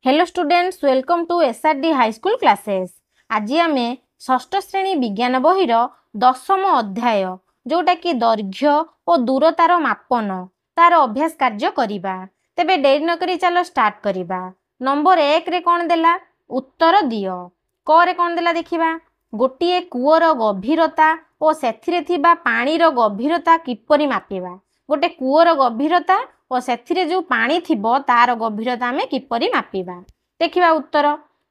Hello students, welcome to SRD high school classes. आज आम षष्ठ श्रेणी विज्ञान बहिर दशम अध्याय जोटा कि दैर्घ्य और दूरतार मापन तार अभ्यास कार्य करिबा। तेबे डेरी न करी चलो स्टार्ट करिबा। नंबर 1 रे कौन देला उत्तर दियो। क रे कौन देला देखिबा। गोटिए कूअर गभीरता और सेथिरे थिबा पानीर गभीरता किपरि मापिबा। गोटे कूअर गभीरता और सेथिरे जो पानी थिबो तार गभीरता आमे किपरि मापिबा। देखिबा उत्तर।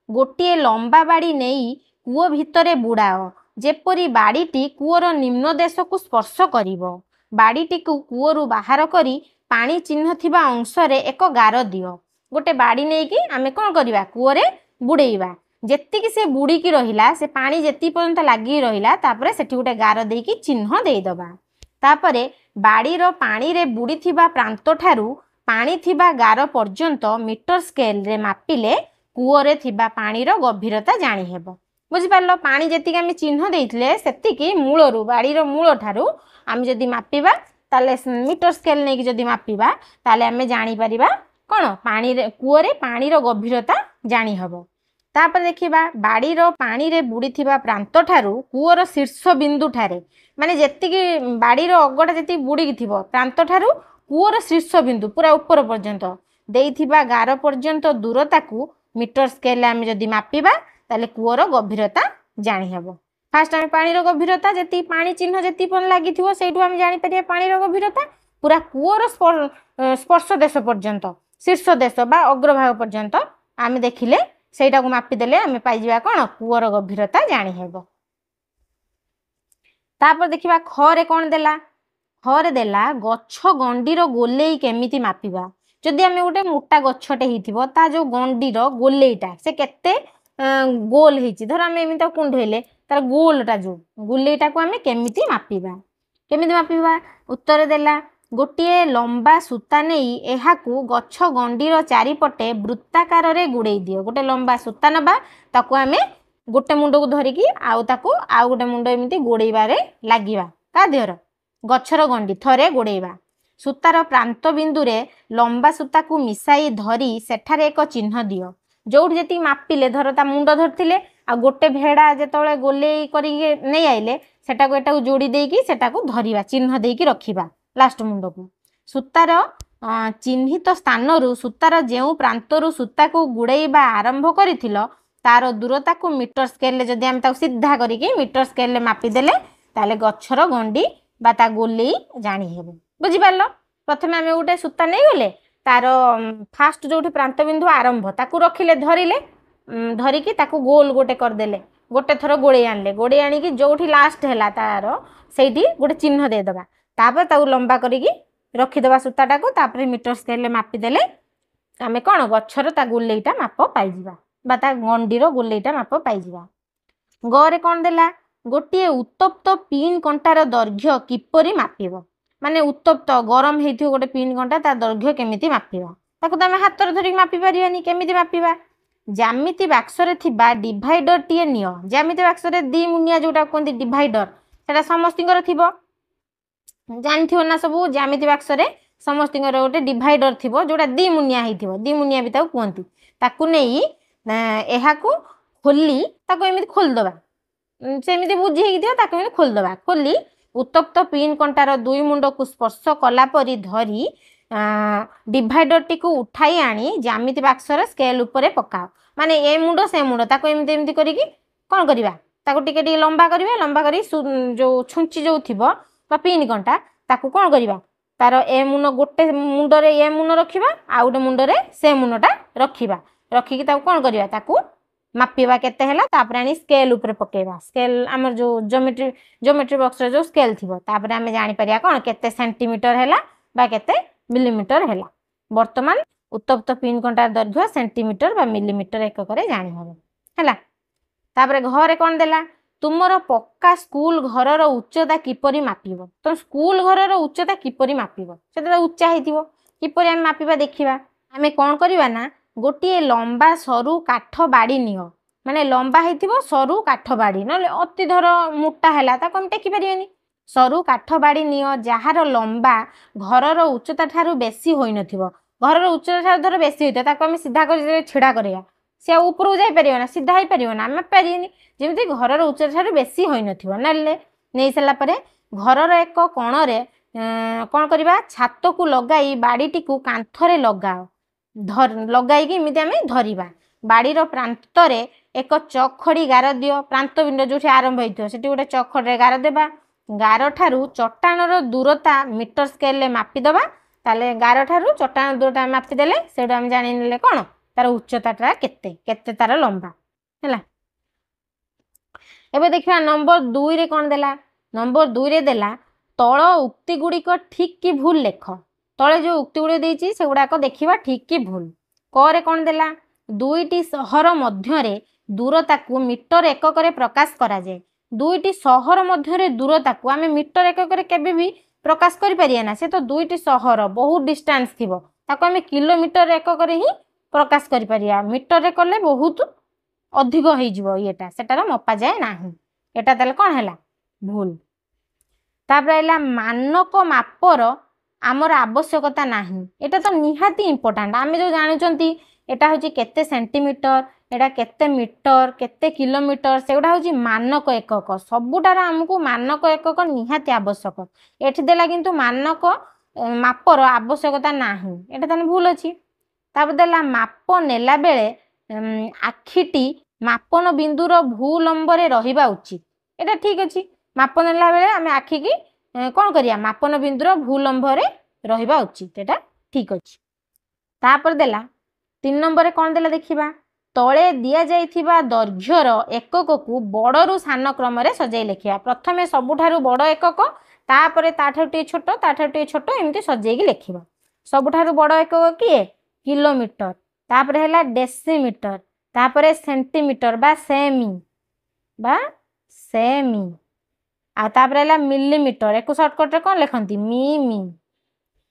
गोटिए लंबा बाड़ी नेई कूओ भितरे बुड़ाओ जेपरि बाड़ीटी कूअर निम्न देश को स्पर्श करिवो। बाड़ीटी को कूअरु बाहर करी पानी चिन्ह थिबा अंशरे एक गार दियो। गोटे बाड़ी नेकी आमे कोन करिबा कूअरे बुड़ेइबा। जेतिकी से बुड़ीकी रहिला से पानी जेति पर्यंत लागि रहिला तापरे सेठी गोटे गार देकी चिन्ह देई दबा। तापरे बाड़ीर पानी रे बुड़ी थिबा प्रांत ठारू पानी थिबा गार पर्यंत मीटर स्केल रे मापिले कूअरे थिबा पानीर गभीरता जानी हेबो। बुझि पारलो। पानी जेतिकी आमे चिन्ह देइथिले सेतिकी मूलरू बाड़ीर मूल ठारू आमे जदि मापिबा ताले मीटर स्केल नेकी जदि मापिबा ताले आमे जानि परिबा कोन पानी रे कूअरे पानीर गभीरता जानि हेबो। तापर देखिबा बाड़ीर पानी रे बुड़ी थिबा प्रांत ठारू कूअर शीर्ष बिंदु ठारे माने जेतिकी बाड़ीर अगटा जेति बुड़ी थिबो प्रांत ठारू कूअर शीर्ष बिंदु पूरा ऊपर पर्यंत देइथिबा गार पर्यंत दूरता को मीटर स्केल आमे जदि मापिबा ताले कूअर गभीरता जानि हेबो। फास्ट आमे पानीर गभीरता जेति पानी चिन्ह जेति पन लागिथिबो सेइठु आमे जानि परिया पानीर गभीरता पूरा कूअर स्पर्श देश पर्यंत शीर्ष देश बा अग्रभाग पर्यंत आमे देखिले सेटा को मापी देले आमे पाई जिबा कोन कूअर गभीरता जानि हेबो। तापर देखिबा ख रे कोन देला। ख रे देला गच्छ गंडीर गोलेई केमिति मापिबा। जदि आमे गोटे मोटा गच्छटे हिथिबो ता जो गंडीर गोलेईटा से केते गोल हिची धर आमे एमिता कुंढेले तार गोलटा जो गोलेईटा को आमे केमिति मापिबा। केमिति मापिबा उत्तर देला गोटिए लंबा सूता नहीं एहाकू गच्छ गंडीर चारिपटे वृत्ताकार रे गुड़े दियो। गोटे लंबा सूता नबा ताकू आमे गोटे मुंड को धरिकी आउ ताकू आउ गोटे मुंड एमिति गोड़ेइबारे लागिबा का देहर गच्छर गंडी थरे गोड़ेइबा। सूतार प्रांत बिंदु रे लंबा सूता को मिसाई धरी सेठारे एक चिन्ह दियो। जोठी जेति मापिले धर ता मुंड धरथिले आ गोटे भेड़ा जेतोळे गोलेई करी नै आइले सेटा को एटा को जोड़ी देकी सेटा को धरिबा चिन्ह देकी रखिबा लास्ट मुंड को। सूतार चिन्हित स्थानरू सूतार जेउ प्रांतरू सूता को गुड़ेइबा आरंभ करिथिलो तार दूरता को मीटर स्केल ले जदि हम ताको सीधा करिके मीटर स्केल ले मापी देले ताले गच्छर गंडी बा ता गोलेई जानि हेबो। बुझि पारलो। प्रथमे आमे गोटे सूता नै गले तार फास्ट जोठी प्रांत बिंदु आरंभ ताकू रखिले धरिले धरिकी ताकू गोल गोटे कर देले गोटे थरो गोड़े आनले गोड़े आनिकी जोठी लास्ट हैला तार सेठी गोटे चिन्ह दे दबा। तापर ताकू लंबा करिकी रखिदबा सूताटा को तापर मीटर स्केल ले मापी देले आमे कोन गच्छर ता गोलेईटा माप पाई जिबा बा ता गंडीर गोलेईटा माप पाई जिबा। ग रे कोन देला गोटिए उत्तप्त पिन कंटार दैर्घ्य किपरि मापिबो। माने उत्तप्त गरम हेथियो गोटे पिन कंटा ता दैर्घ्य केमिति मापिबा ताकू त आमे हातर धरि मापी परियानी। केमिति मापिबा ज्यामिति बाक्स रे थिबा डिवाइडर टिए नियो। ज्यामिति बाक्स रे दी मुनिया जोटा कोंती डिवाइडर सेटा समस्तिंगर थिबो जानथियो ना सब। ज्यामिति बाक्स रे समस्तिंगर गोटे डिवाइडर थिबो जोटा दी मुनिया हेथिबो दी मुनिया भी ताकू कोंती ताकू नेई एहा को खोली ताकू एमिति खोल दबा सेमिति बुझी हेकी दियो ताकू एमिति खोल दबा। खोली उत्तप्त पिन कंटार दुई मुंड को स्पर्श कला परी धरी डिवाइडर टी को उठाई आनी ज्यामिति बाक्स रे स्केल ऊपर पकाओ। माने ए मुंड से मुंड ताकू एमिति एमिति करिकी कोन करिबा ताकू टिके टिके लंबा करिबा। लंबा करी जो छुंची जो थिबो बा पिन कंटा ताकू कोन करिबा तार ए मुन गोटे मुंड रे ए मुन रखिबा आ गोटे मुंड रे से मुनटा रखिबा। रखिकी ताकू कोन करिबा ताकू मापिबा केते हैला तापर आनी स्केल ऊपर पकेबा। स्केल हमर जो ज्योमेट्री बॉक्स रे जो स्केल थिबो तापर आमे जानि परिया कोन केते सेंटीमीटर हैला बा केते मिलीमीटर हैला। वर्तमान उत्तप्त पिन कंटार दैर्घ्य सेंटीमीटर बा मिलीमीटर एकक रे जानि हबो हैला। तापर घरे कोन देला तुमर पक्का स्कूल घरर उच्चता किपरि मापिबो। तो स्कूल घरर उच्चता किपरि मापिबो सेटा उच्चा हेतिबो किपरि आमे मापिबा देखिबा। आमे कोन करिबा ना गोटिए लंबा सरू काठ बाड़ी नियो। माने लंबा हेतिबो सरू काठ बाड़ी नले अति धर मोटा हैला ताको हम टेकी परियानी। सरू काठ बाड़ी नियो जहार लंबा घरर उच्चता ठारू बेसी होई नथिबो घरर उच्चता ठारू धर बेसी होता ताको आम सीधा कर छिड़ा करिया सी उपरକୁ ଯାଇପାରିବ ନା ସିଧା ହେଇପାରିବ ନା ଆମେ ପାରିବନି ଯେମିତି ଘରର ଉଚ୍ଚତା ଠାରୁ ବେଶୀ ହୋଇନଥିବ ନେଲେ ନେଇ ସାରିଲା ପରେ ଘରର ଏକ କୋଣରେ କ'ଣ କରିବା ଛାତକୁ ଲଗାଇ ବାଡ଼ିଟିକୁ କାନ୍ଥରେ ଲଗାଇକି ଏମିତି ଆମେ ଧରିବା ବାଡ଼ିର ପ୍ରାନ୍ତରେ ଏକ ଚଖଡ଼ି ଗାର ଦିଅ ପ୍ରାନ୍ତ ବିନ୍ଦୁ ଯେଉଁଠି ଆରମ୍ଭ ହେଇଥିବ ସେଠି ଗୋଟେ ଚଖଡ଼ିରେ ଗାର ଦେବା ଗାର ଠାରୁ ଚଟାଣର ଦୂରତା ମିଟର ସ୍କେଲରେ ମାପିଦେବା ତାହେଲେ ଗାର ଠାରୁ ଚଟାଣ ଦୂରତା ମାପିଦେଲେ ସେଇଠୁ ଆମେ ଜାଣିନେଲେ କ'ଣ तार उच्चता केते केते तार लंबा है। एबे देखिए नंबर 2 रे कौन देला नंबर 2 रे देला तल उक्ति गुड़िक ठीक कि भूल लेख तले जो उक्ति गुड़ी देछि से गुड़ाक देखिबा ठीक कि भूल करे कौन देला दुईटी सहर मध्य दूरता को मीटर एकक रे प्रकाश करा जाए दुईटी सहर मध्य दूरता को आम मीटर एकक रे केबे भी प्रकाश करि परिया ना से तो दुईटी सहर बहुत डिस्टेंस थिबो ताको आम किलोमीटर एकक रे ही प्रकाश करि परिया मीटर रे कले बहुत अधिक हो जिवो येटा सेटार मपा जाए नाही एटा ताले कोन हैला भूल। तापर हैला मानक मापर आमर आवश्यकता नाही एटा तो निहाती इंपोर्टेंट आमे जो जानुचंती एटा होची केते सेंटीमीटर एटा केते मीटर केते किलोमीटर सेगुडा होची मानक एकक सबुटार हमकु मानक एकक निहाती आवश्यक एठी देला किंतु मानक मापर आवश्यकता नाही एटा ताने भूल अछि। तापर देला माप नेला बेले आखिटी मापन बिंदुर भूलंबरे रहिबा उचित एटा ठीक अछि माप नेला बेले आमे आखि की कोन करिया मापन बिंदुर भूलंबरे रहिबा उचित एटा ठीक अछि। तापर देला 3 नंबर रे कोन देला देखिबा तळे दिया जाइथिबा दैर्घ्यर एकक को बड़रू सान क्रम रे सजाई लेखिया प्रथमे सबुठारु बड़ एकक तापरे ताठारु टे छोट एमती सजेई लेखिबा सबुठारु बड़ एकक किए किलोमीटर तापर हैला डेसीमीटर तापर सेंटीमीटर बा सेमी आ तापर हैला मिलीमीटर एको शॉर्टकट रे कोन लिखंती मी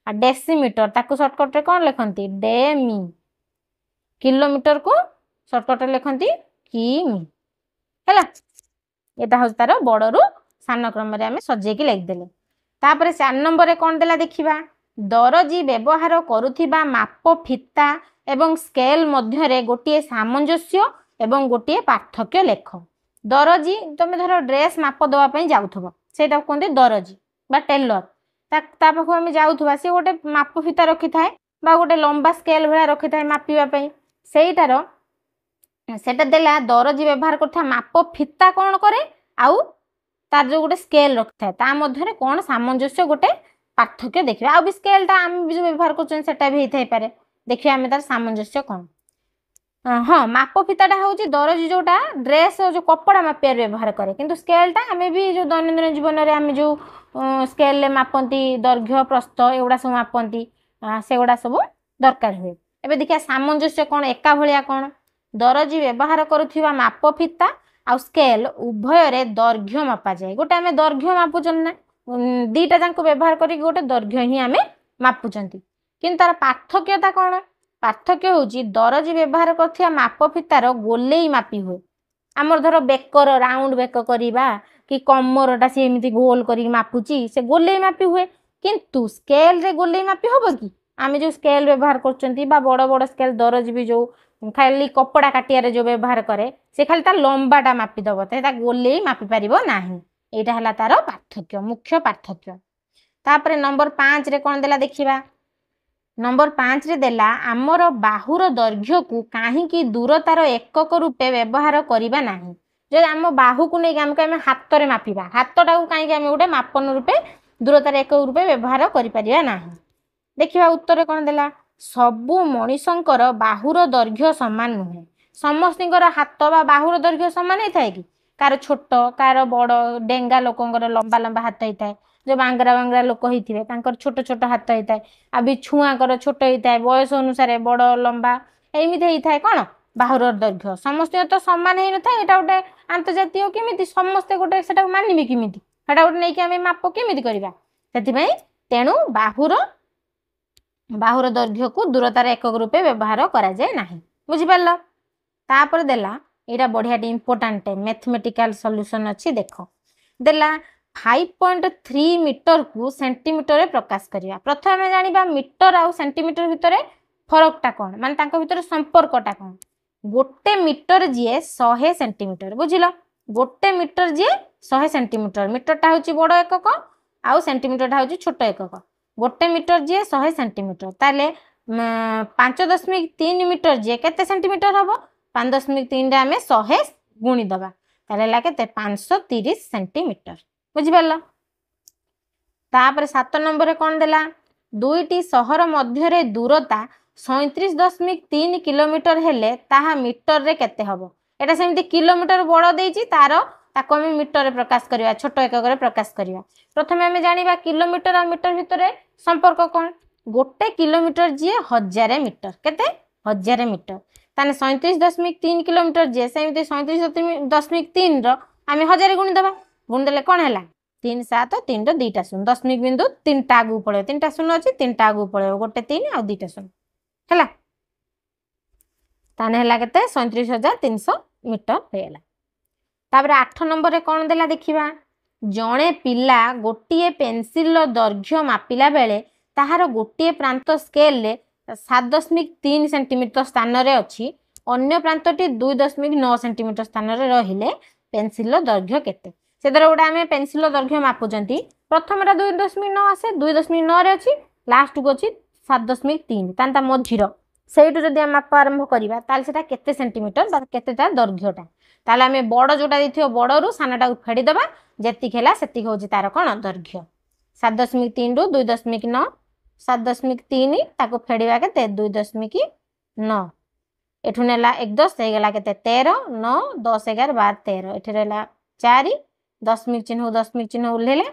आ डेसीमीटर ताको शॉर्टकट रे कोन लिखंती डेमी किलोमीटर को शॉर्टकट रे लिखंती किमी हैला एटा हो तार बड़रू सान क्रम रे हमें सजेई के लिख देले। तापर 4 नंबर रे कोन देला देखिबा दरजी व्यवहार करुथिबा माप फिता एवं स्केल मध्य गोटे सामंजस्य एवं गोटे पार्थक्य लेख दरजी तुम धर ड्रेस माप देवाई जाऊथब से कहते दरजी बा टेलर ता पाखु आम जाऊथबा सी गोटे माप फिता रखी थाए बा गोटे लंबा स्केल भाया रखी थाए मापिबा सेटार सेटा देला दरजी व्यवहार करथा माप फिता कौन करे आउ तार जो गोटे स्केल रखी थाए ता मध्य कौन सामंजस्य गोटे पार्थक्य देखिए आ भी स्केलटा आम भी जो व्यवहार कर भी होता है देखिए आम तार सामंजस्य कौन हाँ माप फिताटा हूँ दरजी जोटा ड्रेस जो कपड़ा मापिया व्यवहार करे किंतु स्केलटा आम भी जो दैनंदिन जीवन में आम जो स्केल मापती दैर्घ्य प्रस्थ एगुड़ा सब मापती सेगुड़ा सब दरकार हुए। एबे देखिए सामंजस्य कौन एका भलिया कौन दरजी व्यवहार करुथिबा माप फिता आ स्केल उभय दैर्घ्य मापा जाए गोटे आम दैर्घ्य मापुचन ना दीटा जाक व्यवहार कर गोटे दैर्घ्य ही आम मापुचंती किंतु तार पार्थक्यता कौन पार्थक्य होची दरजी व्यवहार करथिया माप फितार गोलेई मापी हुए आमर धर बेकर राउंड बेक करिबा कि कमरटा सी एमती गोल करी मापुची से गोलेई मापी हुए किंतु स्केल रे गोलेई मापी होबो कि आम जो स्केल व्यवहार करचंती बा बड़ बड़ स्केल दरजी भी जो खाली कपड़ा काटिया जो व्यवहार करे से खाली तार लंबाटा मापी दब ता गोलेई मापी पारिबो नाही एटा हला तार पार्थक्य मुख्य पार्थक्य। तापर नंबर 5 रे कोन देला देखिबा नंबर 5 रे देला आमर बाहुर दैर्घ्य को काहींकी दूरतार एकक रूपे व्यवहार करिबा नाही जे आम बाहु को नै आम हाथ रे मापिबा हाथटा को काहींकी आम गोटे मापन रूपे दूरतार एकक रूपे व्यवहार करि परिया नाही देखिबा उत्तर कोन देला सबु मनिषंकर बाहुर दैर्घ्य समान नुहे समस्तिंकर हाथ बा बाहुर दैर्घ्य समान हे थाए कि कार छोट कार बड़ डेंगा लोकंकर लंबा लंबा हाथ होता है जो बांगरा बांगरा लोक होते छोट छोट हाथ होता है आ भी छुआकर छोट होता है बयस अनुसार बड़ लंबा एमती होता है कौन बाहुर दैर्घ्य समस्त तो सामान हो ना यहाँ गोटे आंतर्जातीय केमी समस्ते गोटे से मानवे केमी गोटे नहीं आम माप केमी करवा से तेणु बाहुर दैर्घ्य को दूरतार एकक रूपे व्यवहार करा जाए नाही बुझिपार तापर देला एटा बढ़िया इंपोर्टेंट मैथमेटिकल सॉल्यूशन अच्छी देख देला 5.3 मीटर को सेंटीमीटर प्रकाश करिया प्रथम जानिबा मीटर आउ सेंटीमीटर भितर फरकटा कौन माने तांको भितर संपर्कटा कौन गोटे मीटर जीए 100 सेंटीमीटर बुझिल गोटे मीटर जीए 100 सेंटीमीटर मीटरटा हूँ बड़ एकक आउ सेंटीमीटरटा हूँ छोट एकक गोटे मीटर जीए 100 सेंटीमीटर ताले 5.3 मीटर जीए केते सेंटीमीटर हम 5.3 आम 100 गुणी दबा ताले केते 530 सेंटीमीटर बुझिपार तापर 7 नंबर कौन देला दुईटी सहर मध्य दूरता 37.3 किलोमीटर हेले ताहा मीटर रे केते हबो एटा सेमती किलोमीटर बड़ देइची तार ताको हम मीटर रे प्रकाश करिया छोट एकक रे प्रकाश करिया प्रथमे हम जानिबा किलोमीटर और मीटर भितर संपर्क कौन गोटे किलोमीटर जीए 1000 मीटर केते 1000 मीटर ताने 37.3 किलोमीटर जीए सेमती 37.3 रो आम 1000 गुणी दबा गुणी देले कौन हैला 3 7 3 रो 2टा शून्य दशमिक बिंदु 3टा आगु पड़े 3टा शून्य अच्छी 3टा आगु पड़े गोटे 3 आ 2टा शून्य हैला ताने हैला केते 37,300 मीटर होयला तापर 8 नंबर रे कौन देला देखिबा जणे पिला गोटिए पेंसिल दैर्घ्य मापिला बेले ताहार गोटिए प्रांत स्केल रे 7.3 सेंटीमीटर स्थान रे अछि अन्य प्रांतटी 2.9 सेंटीमीटर स्थान रे रहिले पेंसिल दैर्घ्य केते से दर गोटे आम पेंसिल दैर्घ्य मापुचंती प्रथम 2.9 आसे 2.9 रे अछि लास्ट को अछि 7.3 तांता मझिर सेइटु जदि हम माप आरंभ करिबा ताल सेटा केते सेंटीमीटर बा केतेटा दैर्घ्यटा ताले आम बड़ जोटा देथियो बड़रू सानाटा फेडी दबा जेतिक हैला सेतिक होची तार कोन दैर्घ्य 7.3 रु 2.9 7.3 ताको फेडिबा केते 2.9 एठु नेला 1 10 हे गेला केते 13 9 10 11 12 13 एठी रहला 4 दशमिक चिन्ह उल्लेले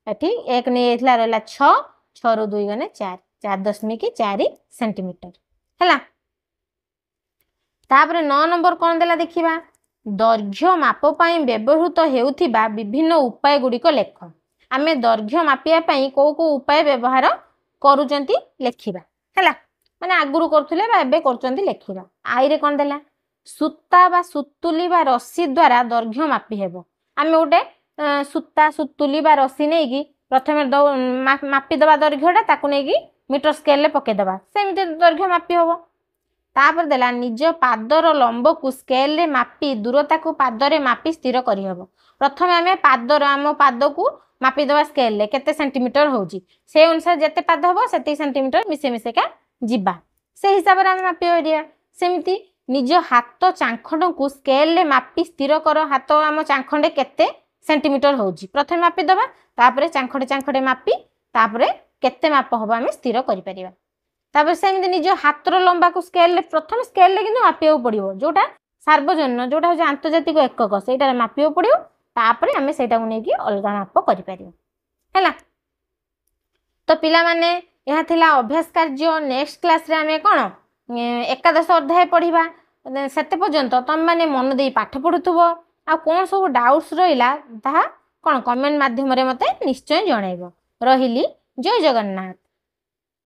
एठी 1 नै एथला रहला 6 6 रु 2 गने 4 4.4 सेंटीमीटर हैला तापर 9 नंबर कोन देला देखिबा दैर्घ्य माप पई व्यवहृत हेउथिबा विभिन्न उपाय गुडिको लेख आमे दैर्घ्य मापिया पई को उपाय व्यवहार करूचंती लेखिबा हैला माने आगुरु करथुले बा एबे करचंती लेखिबा आई रे कोन देला सूता बा सुतुली बा रस्सी द्वारा दैर्घ्य मापी हेबो आमे उटे सूता सुतुली बा रस्सी नेकी प्रथमे मापी दबा दैर्घ्यटा ताकु नेकी मीटर स्केल ले पके दबा सेमिते दैर्घ्य मापी हेबो तापर देला निज पादर लंब को स्केल रे मापी दूरता को पादरे मापी स्थिर करी हेबो प्रथमे आमे पादर आम पाद को मापी दबा स्केल ले केते सेंटीमीटर होउची से अनुसार जेते पाद हबो सेते सेंटीमीटर मिसे मिसे का जिबा से हिसाब रे आमे मापी होरिया सेमिति निज हाथ चांखंड को स्केल रे मापी स्थिर कर हाथ आम चांखंडे केते सेंटीमीटर होउची प्रथमे मापी दबा तापरे चांखंडे मापी तापरे केते माप हबो आमे स्थिर करि परिबा तापर सेमिति निज हाथर लंबा को स्केल प्रथम स्केल किंतु मापिया पड़ो जोटा सार्वजनीन जोटा हूँ आंतर्जातिक एकक से मापिया पड़ो तापर आम से अलग माप कर तो पिला माने यह थिला अभ्यास कार्य नेक्स्ट क्लास रे आमे कोन एकादश अध्याय पढ़िबा सेते पर्यंत तुम माने मन देई पाठ पढुथबो आ कोन सब डाउट्स रहिला ताहा कोन कमेंट माध्यम रे मते निश्चय जणाइबो रहिली जय जगन्नाथ।